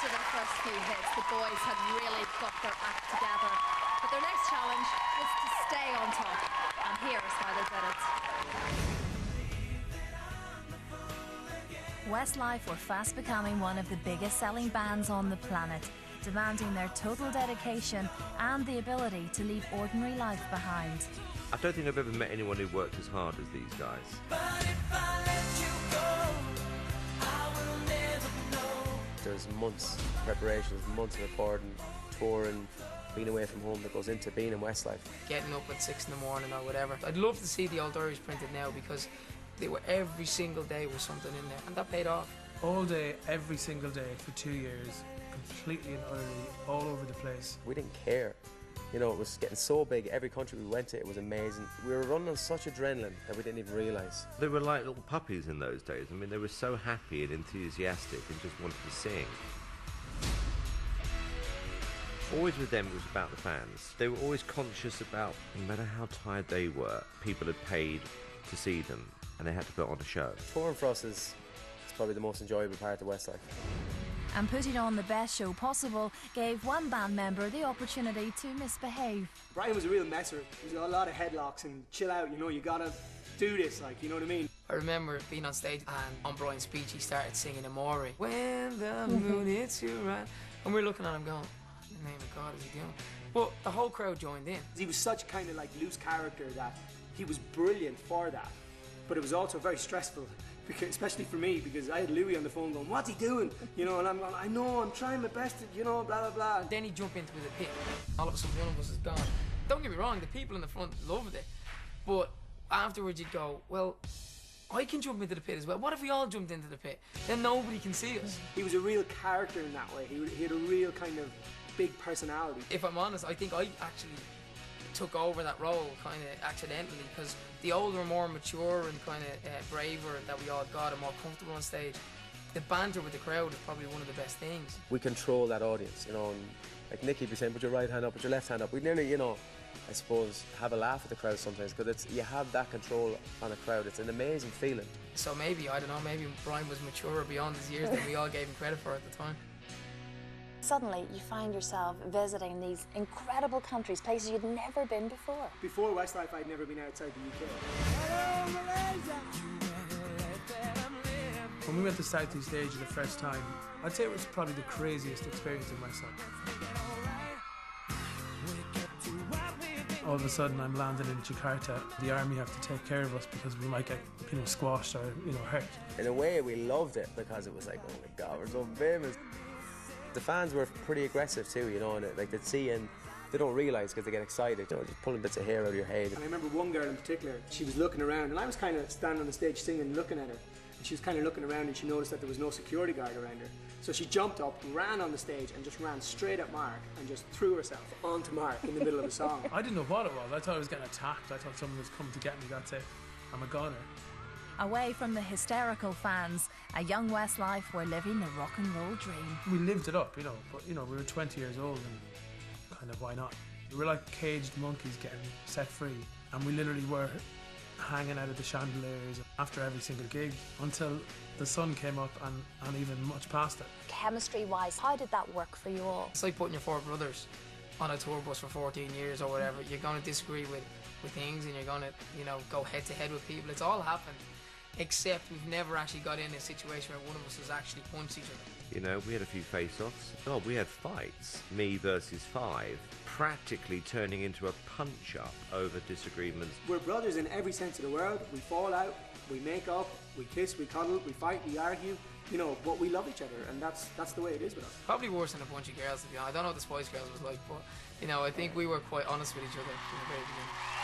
After their first few hits, the boys had really got their act together. But their next challenge was to stay on top. And here's how they did it. Westlife were fast becoming one of the biggest selling bands on the planet, demanding their total dedication and the ability to leave ordinary life behind. I don't think I've ever met anyone who worked as hard as these guys. There's months of preparations, months of recording, touring, being away from home that goes into being in Westlife. Getting up at 6 in the morning or whatever. I'd love to see the old diaries printed now because they were every single day was something in there, and that paid off. All day, every single day for 2 years, completely and utterly all over the place. We didn't care. You know, it was getting so big. Every country we went to, it was amazing. We were running on such adrenaline that we didn't even realise. They were like little puppies in those days. I mean, they were so happy and enthusiastic and just wanted to sing. Always with them, it was about the fans. They were always conscious about, no matter how tired they were, people had paid to see them and they had to put on a show. Touring for us is probably the most enjoyable part of Westlife. And putting on the best show possible gave one band member the opportunity to misbehave. Brian was a real messer. There was a lot of headlocks and chill out, you know, you gotta do this, like, you know what I mean? I remember being on stage and on Brian's speech he started singing Amore. When the moon hits you right. And we're looking at him going, in the name of God, is he doing? But the whole crowd joined in. He was such kind of like loose character that he was brilliant for that. But it was also very stressful, because, especially for me, because I had Louis on the phone going, what's he doing? You know, and I'm going, I know, I'm trying my best to, you know, blah, blah, blah. And then he jumped into the pit. All of a sudden, one of us is gone. Don't get me wrong, the people in the front loved it. But afterwards, you'd go, well, I can jump into the pit as well. What if we all jumped into the pit? Then nobody can see us. He was a real character in that way. He had a real kind of big personality. If I'm honest, I think I actually took over that role kind of accidentally, because the older, more mature and kind of braver that we all got and more comfortable on stage, the banter with the crowd is probably one of the best things. We control that audience, you know, and like Nicky be saying, put your right hand up, put your left hand up. We nearly, you know, I suppose, have a laugh at the crowd sometimes, because you have that control on a crowd. It's an amazing feeling. So maybe, I don't know, maybe Brian was mature beyond his years than we all gave him credit for at the time. Suddenly, you find yourself visiting these incredible countries, places you'd never been before. Before Westlife, I'd never been outside the UK. When we went to Southeast Asia the first time, I'd say it was probably the craziest experience of my life. All of a sudden, I'm landing in Jakarta. The army have to take care of us because we might get, you know, squashed or, you know, hurt. In a way, we loved it because it was like, oh my God, we're so famous. The fans were pretty aggressive too, you know, and like they'd see and they don't realise because they get excited, you know, just pulling bits of hair out of your head. And I remember one girl in particular, she was looking around and I was kind of standing on the stage singing, looking at her. And she was kind of looking around and she noticed that there was no security guard around her. So she jumped up, ran on the stage and just ran straight at Mark and just threw herself onto Mark in the middle of the song. I didn't know what it was. I thought I was getting attacked. I thought someone was coming to get me, that's it. I'm a goner. Away from the hysterical fans, a young Westlife were living the rock and roll dream. We lived it up, you know, but, you know, we were 20 years old and kind of why not? We were like caged monkeys getting set free, and we literally were hanging out of the chandeliers after every single gig until the sun came up and even much past it. Chemistry-wise, how did that work for you all? It's like putting your four brothers on a tour bus for 14 years or whatever. You're going to disagree with things and you're going to, you know, go head to head with people. It's all happened. Except we've never actually got in a situation where one of us has actually punched each other. You know, we had a few face-offs. Oh, we had fights. Me versus 5. Practically turning into a punch-up over disagreements. We're brothers in every sense of the word. We fall out, we make up, we kiss, we cuddle, we fight, we argue. You know, but we love each other, and that's the way it is with us. Probably worse than a bunch of girls, to be honest. I don't know what the Spice Girls was like, but, you know, I think we were quite honest with each other from the very beginning.